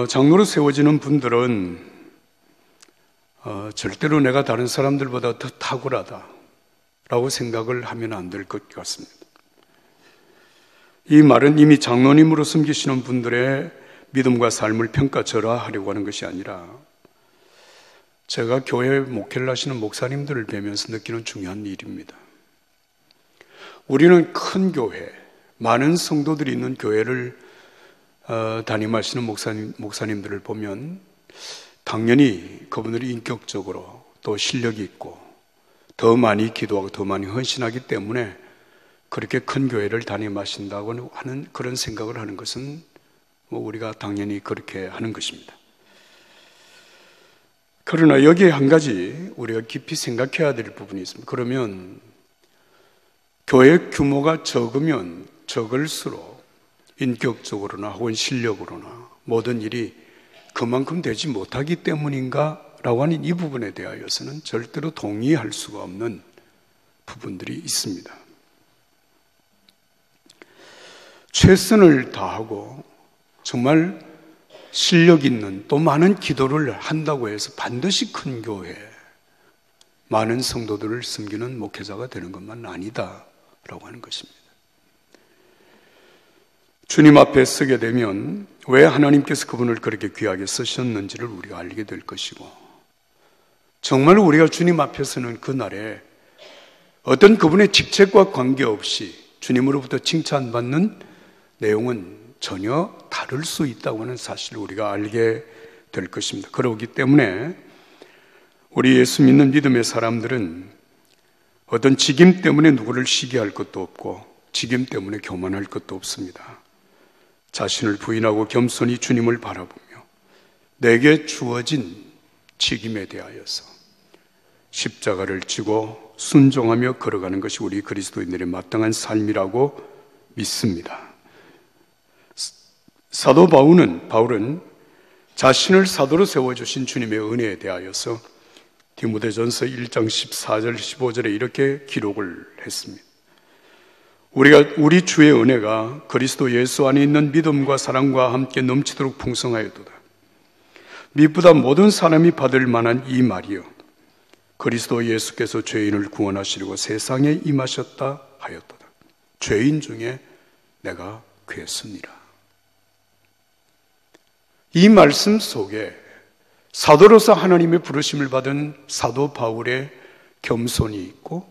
장로로 세워지는 분들은 절대로 내가 다른 사람들보다 더 탁월하다라고 생각을 하면 안 될 것 같습니다. 이 말은 이미 장로님으로 섬기시는 분들의 믿음과 삶을 평가절하하려고 하는 것이 아니라 제가 교회 목회를 하시는 목사님들을 뵈면서 느끼는 중요한 일입니다. 우리는 큰 교회, 많은 성도들이 있는 교회를 담임하시는 목사님들을 보면 당연히 그분들이 인격적으로 또 실력이 있고 더 많이 기도하고 더 많이 헌신하기 때문에 그렇게 큰 교회를 담임하신다고 하는 그런 생각을 하는 것은 우리가 당연히 그렇게 하는 것입니다. 그러나 여기에 한 가지 우리가 깊이 생각해야 될 부분이 있습니다. 그러면 교회 규모가 적으면 적을수록 인격적으로나 혹은 실력으로나 모든 일이 그만큼 되지 못하기 때문인가? 라고 하는 이 부분에 대하여서는 절대로 동의할 수가 없는 부분들이 있습니다. 최선을 다하고 정말 실력 있는 또 많은 기도를 한다고 해서 반드시 큰 교회, 많은 성도들을 섬기는 목회자가 되는 것만 아니다라고 하는 것입니다. 주님 앞에 서게 되면 왜 하나님께서 그분을 그렇게 귀하게 쓰셨는지를 우리가 알게 될 것이고, 정말 우리가 주님 앞에서는 그날에 어떤 그분의 직책과 관계없이 주님으로부터 칭찬받는 내용은 전혀 다를 수 있다고 하는 사실을 우리가 알게 될 것입니다. 그러기 때문에 우리 예수 믿는 믿음의 사람들은 어떤 직임 때문에 누구를 시기할 것도 없고 직임 때문에 교만할 것도 없습니다. 자신을 부인하고 겸손히 주님을 바라보며 내게 주어진 직임에 대하여서 십자가를 지고 순종하며 걸어가는 것이 우리 그리스도인들의 마땅한 삶이라고 믿습니다. 사도 바울은 자신을 사도로 세워주신 주님의 은혜에 대하여서 디모데전서 1장 14절 15절에 이렇게 기록을 했습니다. 우리 주의 은혜가 그리스도 예수 안에 있는 믿음과 사랑과 함께 넘치도록 풍성하였도다. 미쁘다 모든 사람이 받을 만한 이 말이요, 그리스도 예수께서 죄인을 구원하시려고 세상에 임하셨다 하였도다. 죄인 중에 내가 괴했습니다. 이 말씀 속에 사도로서 하나님의 부르심을 받은 사도 바울의 겸손이 있고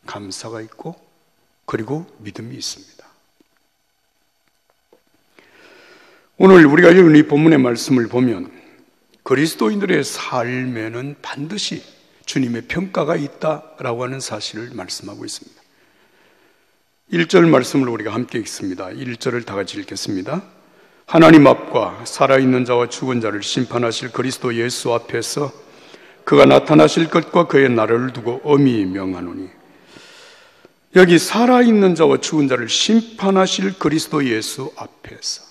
감사가 있고 그리고 믿음이 있습니다. 오늘 우리가 읽은 이 본문의 말씀을 보면 그리스도인들의 삶에는 반드시 주님의 평가가 있다라고 하는 사실을 말씀하고 있습니다. 1절 말씀을 우리가 함께 읽습니다. 1절을 다 같이 읽겠습니다. 하나님 앞과 살아있는 자와 죽은 자를 심판하실 그리스도 예수 앞에서 그가 나타나실 것과 그의 나라를 두고 엄히 명하노니, 여기 살아있는 자와 죽은 자를 심판하실 그리스도 예수 앞에서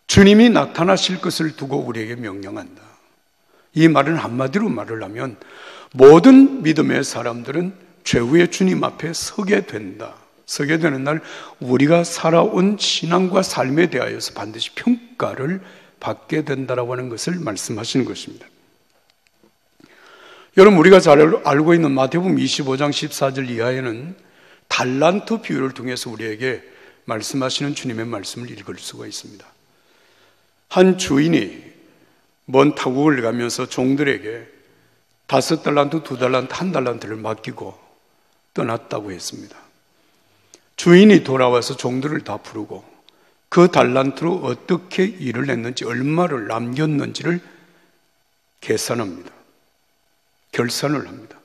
주님이 나타나실 것을 두고 우리에게 명령한다. 이 말은 한마디로 말을 하면 모든 믿음의 사람들은 최후의 주님 앞에 서게 된다. 서게 되는 날 우리가 살아온 신앙과 삶에 대하여서 반드시 평가를 받게 된다라고 하는 것을 말씀하시는 것입니다. 여러분, 우리가 잘 알고 있는 마태복음 25장 14절 이하에는 달란트 비유를 통해서 우리에게 말씀하시는 주님의 말씀을 읽을 수가 있습니다. 한 주인이 먼 타국을 가면서 종들에게 5달란트, 2달란트, 1달란트를 맡기고 떠났다고 했습니다. 주인이 돌아와서 종들을 다 부르고 그 달란트로 어떻게 일을 했는지, 얼마를 남겼는지를 계산합니다. 결산을 합니다.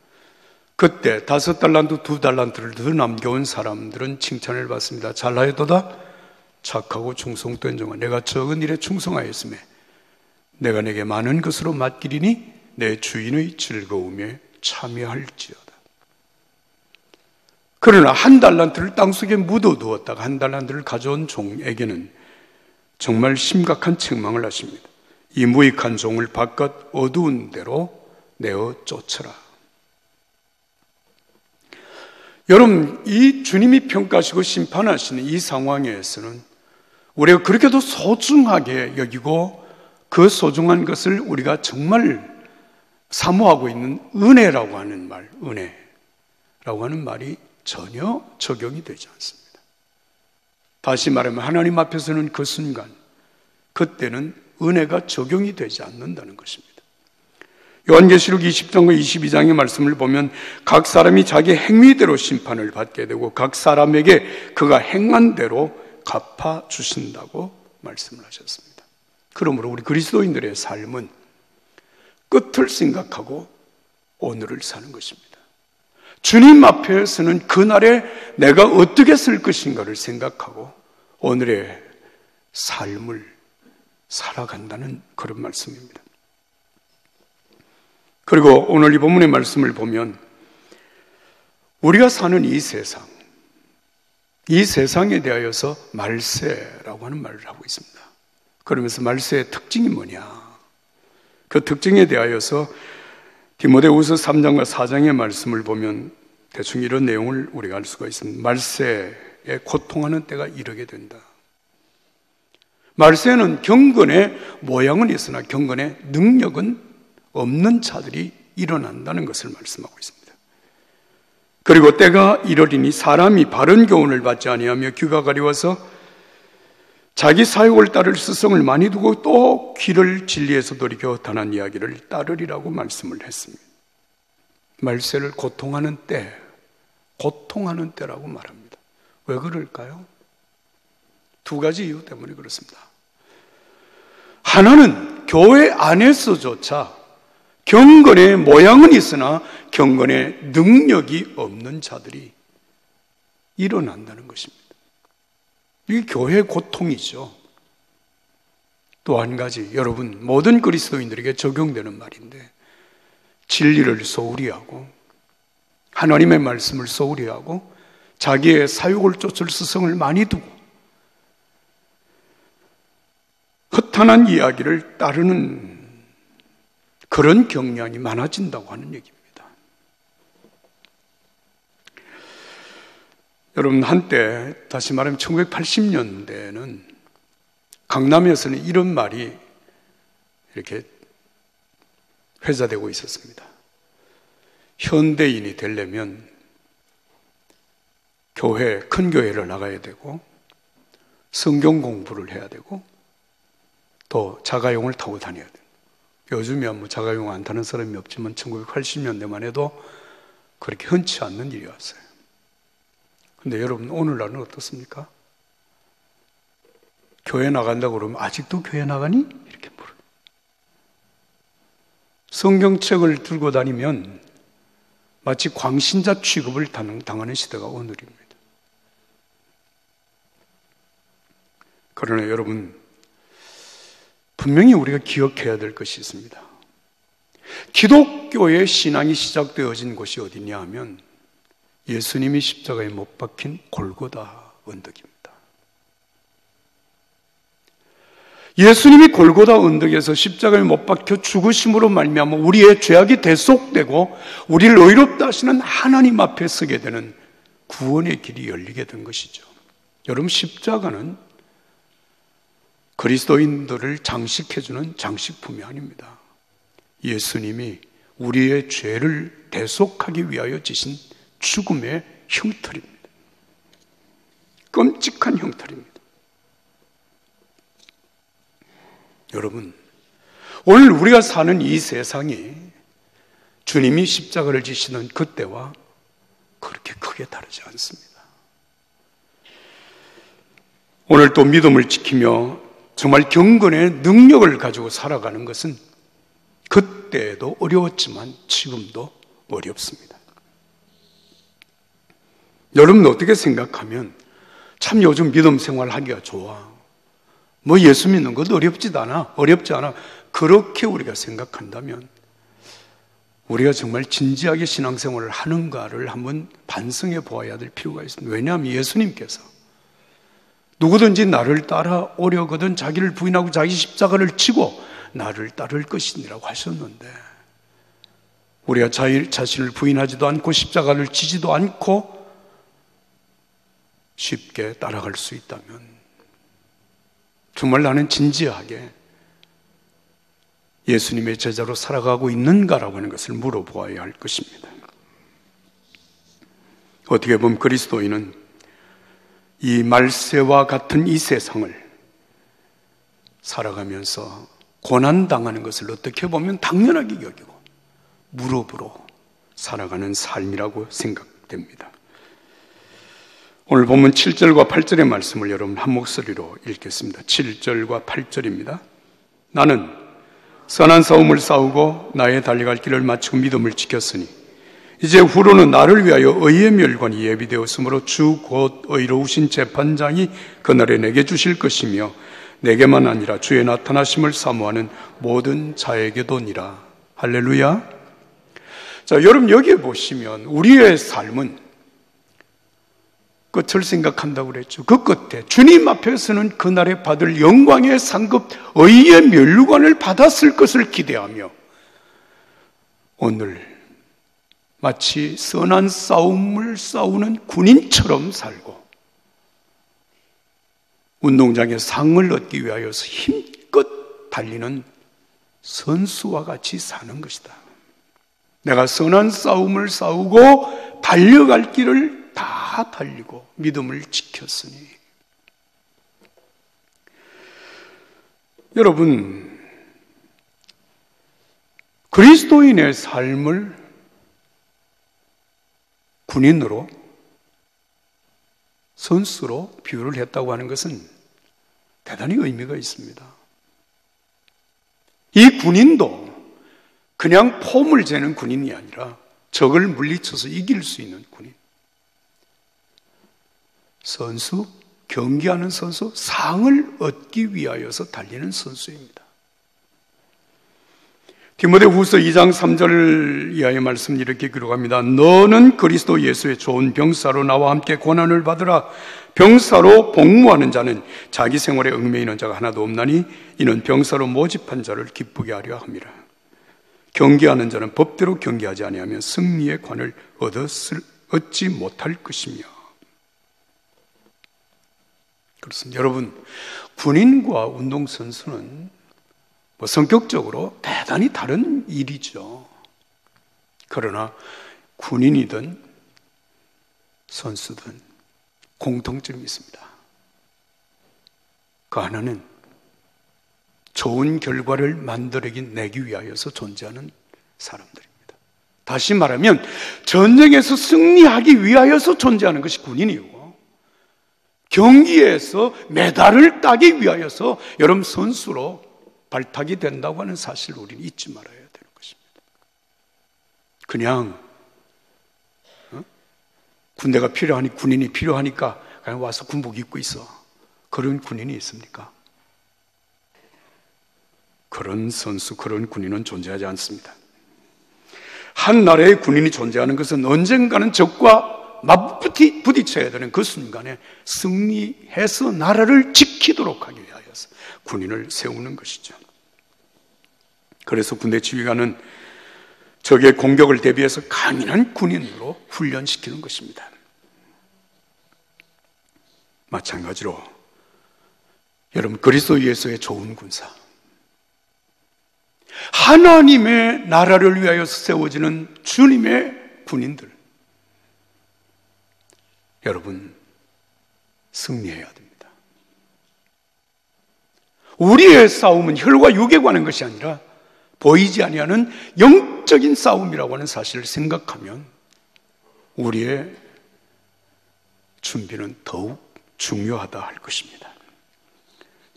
그때 5달란트, 2달란트를 더 남겨온 사람들은 칭찬을 받습니다. 잘하였도다, 착하고 충성된 종아, 내가 적은 일에 충성하였으며 내가 내게 많은 것으로 맡기리니 내 주인의 즐거움에 참여할지어다. 그러나 1달란트를 땅속에 묻어두었다가 1달란트를 가져온 종에게는 정말 심각한 책망을 하십니다. 이 무익한 종을 바깥 어두운 데로 내어 쫓아라. 여러분, 이 주님이 평가하시고 심판하시는 이 상황에서는 우리가 그렇게도 소중하게 여기고 그 소중한 것을 우리가 정말 사모하고 있는 은혜라고 하는 말, 은혜라고 하는 말이 전혀 적용이 되지 않습니다. 다시 말하면 하나님 앞에서는 그 순간, 그때는 은혜가 적용이 되지 않는다는 것입니다. 요한계시록 20장과 22장의 말씀을 보면 각 사람이 자기 행위대로 심판을 받게 되고 각 사람에게 그가 행한 대로 갚아주신다고 말씀을 하셨습니다. 그러므로 우리 그리스도인들의 삶은 끝을 생각하고 오늘을 사는 것입니다. 주님 앞에서는 그날에 내가 어떻게 쓸 것인가를 생각하고 오늘의 삶을 살아간다는 그런 말씀입니다. 그리고 오늘 이 본문의 말씀을 보면 우리가 사는 이 세상에 대하여서 말세라고 하는 말을 하고 있습니다. 그러면서 말세의 특징이 뭐냐? 그 특징에 대하여서 디모데후서 3장과 4장의 말씀을 보면 대충 이런 내용을 우리가 알 수가 있습니다. 말세에 고통하는 때가 이르게 된다. 말세는 경건의 모양은 있으나 경건의 능력은 없는 자들이 일어난다는 것을 말씀하고 있습니다. 그리고 때가 이르리니 사람이 바른 교훈을 받지 아니하며 귀가 가려워서 자기 사욕을 따를 스승을 많이 두고 또 귀를 진리에서 돌이켜 단한 이야기를 따르리라고 말씀을 했습니다. 말세를 고통하는 때라고 말합니다. 왜 그럴까요? 두 가지 이유 때문에 그렇습니다. 하나는 교회 안에서조차 경건의 모양은 있으나 경건의 능력이 없는 자들이 일어난다는 것입니다. 이게 교회의 고통이죠. 또 한 가지, 여러분 모든 그리스도인들에게 적용되는 말인데 진리를 소홀히 하고 하나님의 말씀을 소홀히 하고 자기의 사욕을 쫓을 스승을 많이 두고 허탄한 이야기를 따르는 그런 경향이 많아진다고 하는 얘기입니다. 여러분 한때 다시 말하면 1980년대에는 강남에서는 이런 말이 이렇게 회자되고 있었습니다. 현대인이 되려면 큰 교회를 나가야 되고 성경 공부를 해야 되고 또 자가용을 타고 다녀야 돼요. 요즘이야 뭐 자가용 안 타는 사람이 없지만 1980년대만 해도 그렇게 흔치 않는 일이었어요. 근데 여러분 오늘날은 어떻습니까? 교회 나간다고 그러면 아직도 교회 나가니? 이렇게 물어요. 성경책을 들고 다니면 마치 광신자 취급을 당하는 시대가 오늘입니다. 그러나 여러분 분명히 우리가 기억해야 될 것이 있습니다. 기독교의 신앙이 시작되어진 곳이 어디냐 하면 예수님이 십자가에 못 박힌 골고다 언덕입니다. 예수님이 골고다 언덕에서 십자가에 못 박혀 죽으심으로 말미암아 우리의 죄악이 대속되고 우리를 의롭다 하시는 하나님 앞에 서게 되는 구원의 길이 열리게 된 것이죠. 여러분 십자가는 그리스도인들을 장식해주는 장식품이 아닙니다. 예수님이 우리의 죄를 대속하기 위하여 지신 죽음의 형틀입니다. 끔찍한 형틀입니다. 여러분, 오늘 우리가 사는 이 세상이 주님이 십자가를 지시는 그때와 그렇게 크게 다르지 않습니다. 오늘 또 믿음을 지키며 정말 경건의 능력을 가지고 살아가는 것은 그때도 어려웠지만 지금도 어렵습니다. 여러분 어떻게 생각하면 참 요즘 믿음 생활하기가 좋아. 뭐 예수 믿는 것도 어렵지 않아. 그렇게 우리가 생각한다면 우리가 정말 진지하게 신앙생활을 하는가를 한번 반성해 보아야 될 필요가 있습니다. 왜냐하면 예수님께서 누구든지 나를 따라오려거든 자기를 부인하고 자기 십자가를 지고 나를 따를 것이니라고 하셨는데 우리가 자신을 부인하지도 않고 십자가를 지지도 않고 쉽게 따라갈 수 있다면 정말 나는 진지하게 예수님의 제자로 살아가고 있는가라고 하는 것을 물어보아야 할 것입니다. 어떻게 보면 그리스도인은 이 말세와 같은 이 세상을 살아가면서 고난당하는 것을 어떻게 보면 당연하게 여기고 무릎으로 살아가는 삶이라고 생각됩니다. 오늘 본문 7절과 8절의 말씀을 여러분 한 목소리로 읽겠습니다. 7절과 8절입니다. 나는 선한 싸움을 싸우고 나의 달려갈 길을 마치고 믿음을 지켰으니 이제 후로는 나를 위하여 의의 멸관이 예비되었으므로 주 곧 의로우신 재판장이 그날에 내게 주실 것이며 내게만 아니라 주의 나타나심을 사모하는 모든 자에게도니라. 할렐루야. 자, 여러분 여기에 보시면 우리의 삶은 끝을 생각한다고 그랬죠. 그 끝에 주님 앞에서는 그날에 받을 영광의 상급 의의 멸관을 받았을 것을 기대하며 오늘 마치 선한 싸움을 싸우는 군인처럼 살고 운동장에 상을 얻기 위하여서 힘껏 달리는 선수와 같이 사는 것이다. 내가 선한 싸움을 싸우고 달려갈 길을 다 달리고 믿음을 지켰으니. 여러분, 그리스도인의 삶을 군인으로, 선수로 비유를 했다고 하는 것은 대단히 의미가 있습니다. 이 군인도 그냥 폼을 재는 군인이 아니라 적을 물리쳐서 이길 수 있는 군인. 선수, 경기하는 선수, 상을 얻기 위하여서 달리는 선수입니다. 디모데후서 2장 3절 이하의 말씀 이렇게 기록합니다. 너는 그리스도 예수의 좋은 병사로 나와 함께 고난을 받으라. 병사로 복무하는 자는 자기 생활에 얽매이는 자가 하나도 없나니 이는 병사로 모집한 자를 기쁘게 하려 함이라. 경계하는 자는 법대로 경계하지 아니하면 승리의 관을 얻지 못할 것이며. 그렇습니다. 여러분, 군인과 운동선수는 성격적으로 대단히 다른 일이죠. 그러나 군인이든 선수든 공통점이 있습니다. 그 하나는 좋은 결과를 만들어내기 위하여서 존재하는 사람들입니다. 다시 말하면 전쟁에서 승리하기 위하여서 존재하는 것이 군인이고 경기에서 메달을 따기 위하여서 여러분 선수로 발탁이 된다고 하는 사실을 우리는 잊지 말아야 되는 것입니다. 그냥 군대가 필요하니 군인이 필요하니까 그냥 와서 군복 입고 있어. 그런 군인이 있습니까? 그런 선수, 그런 군인은 존재하지 않습니다. 한 나라의 군인이 존재하는 것은 언젠가는 적과 맞부딪혀야 되는 그 순간에 승리해서 나라를 지키도록 하기 위하여서 군인을 세우는 것이죠. 그래서 군대 지휘관은 적의 공격을 대비해서 강인한 군인으로 훈련시키는 것입니다. 마찬가지로 여러분 그리스도 예수의 좋은 군사, 하나님의 나라를 위하여 세워지는 주님의 군인들, 여러분 승리해야 됩니다. 우리의 싸움은 혈과 육에 관한 것이 아니라 보이지 아니하는 영적인 싸움이라고 하는 사실을 생각하면 우리의 준비는 더욱 중요하다 할 것입니다.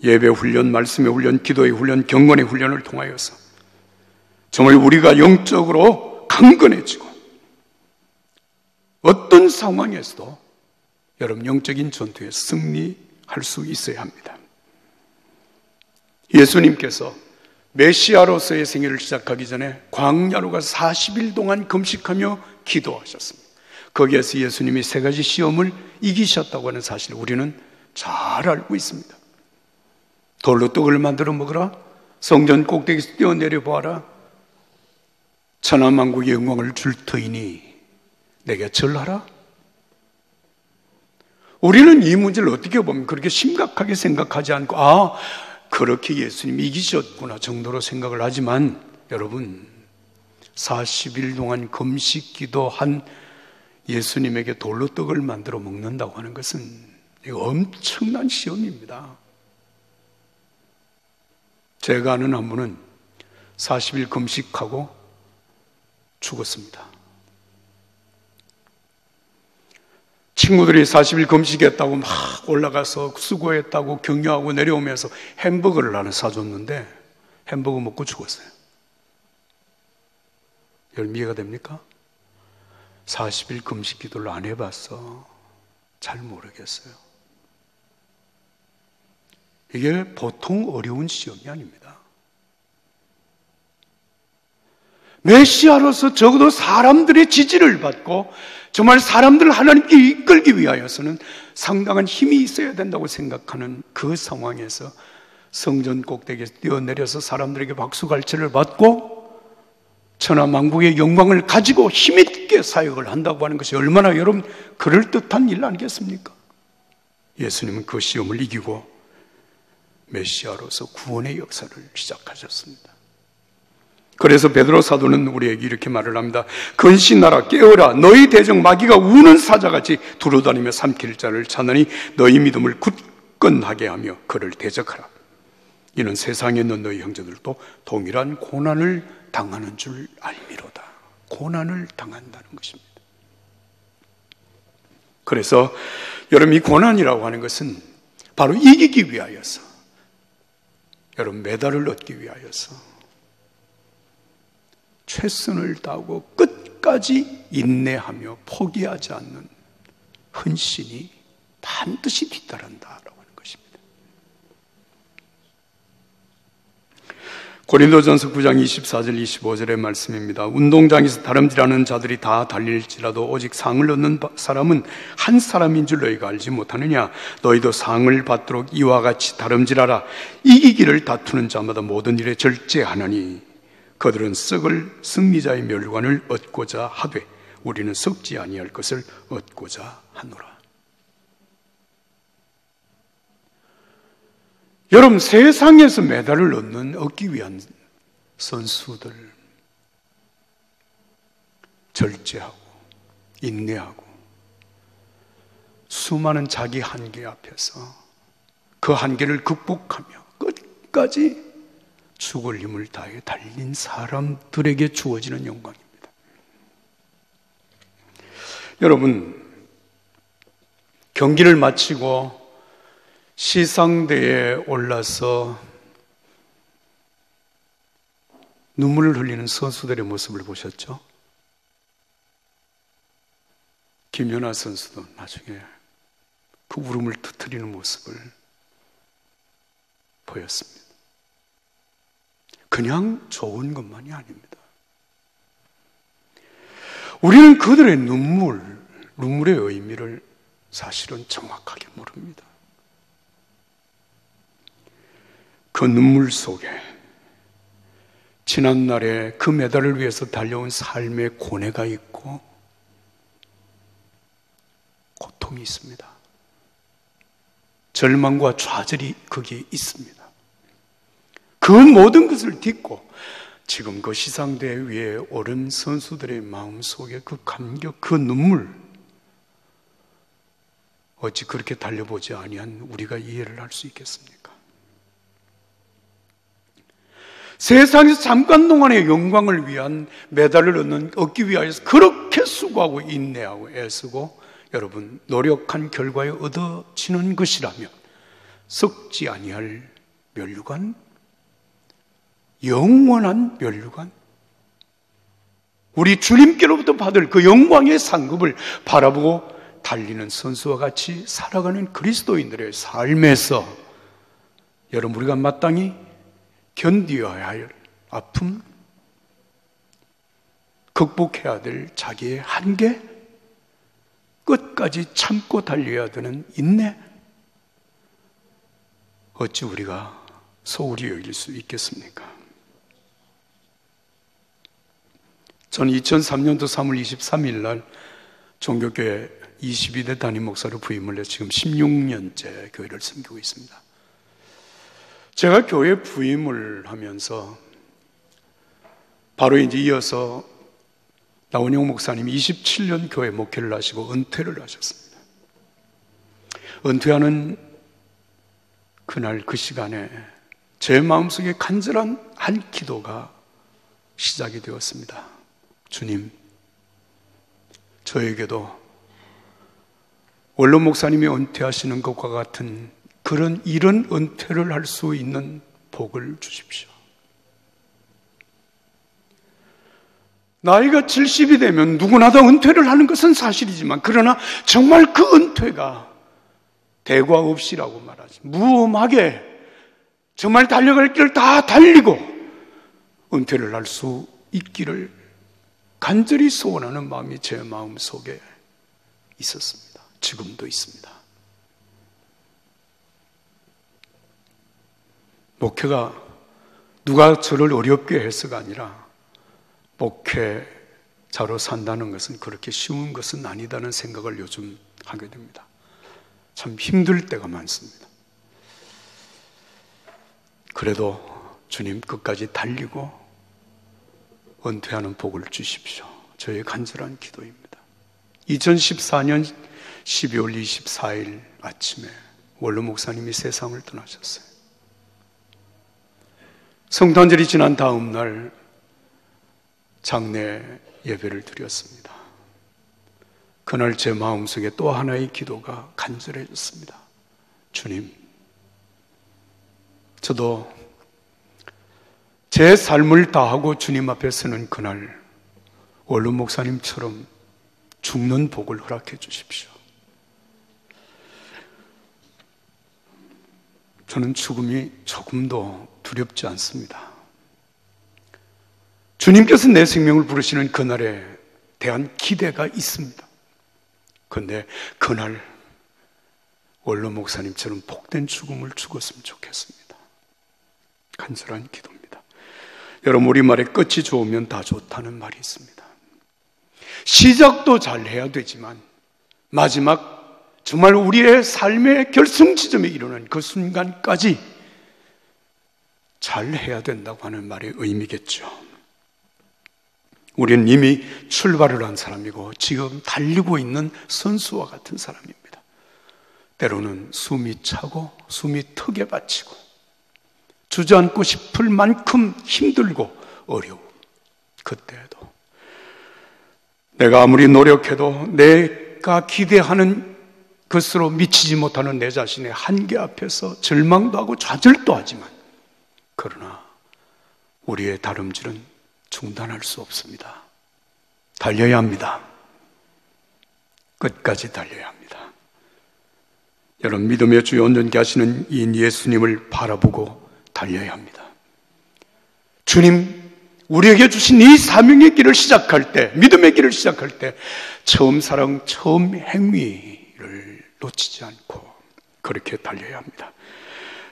예배 훈련, 말씀의 훈련, 기도의 훈련, 경건의 훈련을 통하여서 정말 우리가 영적으로 강건해지고 어떤 상황에서도 여러분 영적인 전투에 승리할 수 있어야 합니다. 예수님께서 메시아로서의 생애를 시작하기 전에 광야로 가서 40일 동안 금식하며 기도하셨습니다. 거기에서 예수님이 3가지 시험을 이기셨다고 하는 사실을 우리는 잘 알고 있습니다. 돌로 떡을 만들어 먹으라, 성전 꼭대기에서 뛰어내려 보아라, 천하만국의 영광을 줄 터이니 내게 절하라. 우리는 이 문제를 어떻게 보면 그렇게 심각하게 생각하지 않고 그렇게 예수님이 이기셨구나 정도로 생각을 하지만 여러분 40일 동안 금식 기도한 예수님에게 돌로 떡을 만들어 먹는다고 하는 것은 이거 엄청난 시험입니다. 제가 아는 한 분은 40일 금식하고 죽었습니다. 친구들이 40일 금식했다고 막 올라가서 수고했다고 격려하고 내려오면서 햄버거를 하나 사줬는데 햄버거 먹고 죽었어요. 여러분 이해가 됩니까? 40일 금식 기도를 안 해봐서 잘 모르겠어요. 이게 보통 어려운 시험이 아닙니다. 메시아로서 적어도 사람들의 지지를 받고 정말 사람들을 하나님께 이끌기 위하여서는 상당한 힘이 있어야 된다고 생각하는 그 상황에서 성전 꼭대기에서 뛰어내려서 사람들에게 박수갈채를 받고 천하만국의 영광을 가지고 힘있게 사역을 한다고 하는 것이 얼마나 여러분 그럴듯한 일 아니겠습니까? 예수님은 그 시험을 이기고 메시아로서 구원의 역사를 시작하셨습니다. 그래서 베드로 사도는 우리에게 이렇게 말을 합니다. 근신하라 깨어라 너희 대적 마귀가 우는 사자같이 두루다니며 삼킬 자를 찾으니 너희 믿음을 굳건하게 하며 그를 대적하라. 이는 세상에 있는 너희 형제들도 동일한 고난을 당하는 줄 알미로다. 고난을 당한다는 것입니다. 그래서 여러분 이 고난이라고 하는 것은 바로 이기기 위하여서 여러분 메달을 얻기 위하여서 최선을 다하고 끝까지 인내하며 포기하지 않는 헌신이 반드시 뒤따른다라고 하는 것입니다. 고린도전서 9장 24절 25절의 말씀입니다. 운동장에서 다름질하는 자들이 다 달릴지라도 오직 상을 얻는 사람은 한 사람인 줄 너희가 알지 못하느냐. 너희도 상을 받도록 이와 같이 다름질하라. 이기기를 다투는 자마다 모든 일에 절제하나니 그들은 썩을 승리자의 멸관을 얻고자 하되 우리는 썩지 아니할 것을 얻고자 하노라. 여러분 세상에서 메달을 얻기 위한 선수들 절제하고 인내하고 수많은 자기 한계 앞에서 그 한계를 극복하며 끝까지 죽을 힘을 다해 달린 사람들에게 주어지는 영광입니다. 여러분, 경기를 마치고 시상대에 올라서 눈물을 흘리는 선수들의 모습을 보셨죠? 김연아 선수도 나중에 그 울음을 터뜨리는 모습을 보였습니다. 그냥 좋은 것만이 아닙니다. 우리는 그들의 눈물의 의미를 사실은 정확하게 모릅니다. 그 눈물 속에 지난날에 그 메달을 위해서 달려온 삶의 고뇌가 있고 고통이 있습니다. 절망과 좌절이 거기에 있습니다. 그 모든 것을 딛고 지금 그 시상대 위에 오른 선수들의 마음속에 그 감격, 그 눈물 어찌 그렇게 달려보지 아니한 우리가 이해를 할 수 있겠습니까? 세상에서 잠깐 동안의 영광을 위한 메달을 얻기 위하여서 그렇게 수고하고 인내하고 애쓰고 여러분 노력한 결과에 얻어지는 것이라면 썩지 아니할 면류관, 영원한 면류관, 우리 주님께로부터 받을 그 영광의 상급을 바라보고 달리는 선수와 같이 살아가는 그리스도인들의 삶에서 여러분 우리가 마땅히 견디어야 할 아픔, 극복해야 될 자기의 한계, 끝까지 참고 달려야 되는 인내, 어찌 우리가 소홀히 여길 수 있겠습니까? 저는 2003년도 3월 23일 날 종교교회 22대 담임 목사로 부임을 해서 지금 16년째 교회를 섬기고 있습니다. 제가 교회 부임을 하면서 바로 이제 이어서 나원영 목사님이 27년 교회 목회를 하시고 은퇴를 하셨습니다. 은퇴하는 그날 그 시간에 제 마음속에 간절한 한 기도가 시작이 되었습니다. 주님, 저에게도 원로 목사님이 은퇴하시는 것과 같은 그런 이런 은퇴를 할 수 있는 복을 주십시오. 나이가 70이 되면 누구나 다 은퇴를 하는 것은 사실이지만, 그러나 정말 그 은퇴가 대과 없이라고 말하지, 무엄하게 정말 달려갈 길을 다 달리고 은퇴를 할 수 있기를 간절히 소원하는 마음이 제 마음 속에 있었습니다. 지금도 있습니다. 목회가 누가 저를 어렵게 해서가 아니라 목회자로 산다는 것은 그렇게 쉬운 것은 아니다는 생각을 요즘 하게 됩니다. 참 힘들 때가 많습니다. 그래도 주님 끝까지 달리고 은퇴하는 복을 주십시오. 저의 간절한 기도입니다. 2014년 12월 24일 아침에 원로 목사님이 세상을 떠나셨어요. 성탄절이 지난 다음 날 장례 예배를 드렸습니다. 그날 제 마음속에 또 하나의 기도가 간절해졌습니다. 주님, 저도 제 삶을 다하고 주님 앞에 서는 그날 원로 목사님처럼 죽는 복을 허락해 주십시오. 저는 죽음이 조금도 두렵지 않습니다. 주님께서 내 생명을 부르시는 그날에 대한 기대가 있습니다. 그런데 그날 원로 목사님처럼 복된 죽음을 죽었으면 좋겠습니다. 간절한 기도입니다. 여러분, 우리말에 끝이 좋으면 다 좋다는 말이 있습니다. 시작도 잘 해야 되지만 마지막 정말 우리의 삶의 결승 지점에 이르는 그 순간까지 잘 해야 된다고 하는 말의 의미겠죠. 우리는 이미 출발을 한 사람이고 지금 달리고 있는 선수와 같은 사람입니다. 때로는 숨이 차고 숨이 턱에 받치고 주저앉고 싶을 만큼 힘들고 어려움, 그때에도 내가 아무리 노력해도 내가 기대하는 것으로 미치지 못하는 내 자신의 한계 앞에서 절망도 하고 좌절도 하지만, 그러나 우리의 다름질은 중단할 수 없습니다. 달려야 합니다. 끝까지 달려야 합니다. 여러분, 믿음의 주요 온전케 하시는 이 예수님을 바라보고 달려야 합니다. 주님, 우리에게 주신 이 사명의 길을 시작할 때, 믿음의 길을 시작할 때 처음 사랑, 처음 행위를 놓치지 않고 그렇게 달려야 합니다.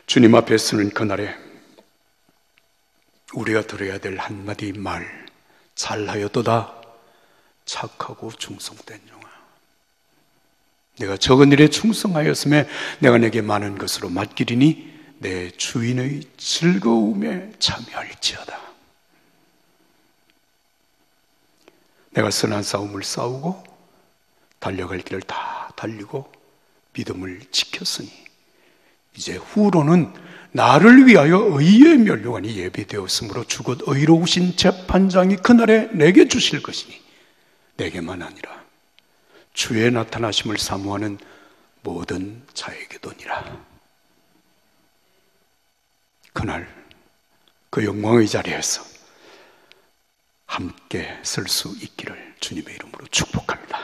주님 앞에 서는 그날에 우리가 들어야 될 한마디 말, 잘하여도다 착하고 충성된 영아, 내가 적은 일에 충성하였음에 내가 내게 많은 것으로 맡기리니 내 주인의 즐거움에 참여할지어다. 내가 선한 싸움을 싸우고 달려갈 길을 다 달리고 믿음을 지켰으니 이제 후로는 나를 위하여 의의 면류관이 예비되었으므로 주곧 의로우신 재판장이 그날에 내게 주실 것이니 내게만 아니라 주의 나타나심을 사모하는 모든 자에게도니라. 그날 그 영광의 자리에서 함께 설 수 있기를 주님의 이름으로 축복합니다.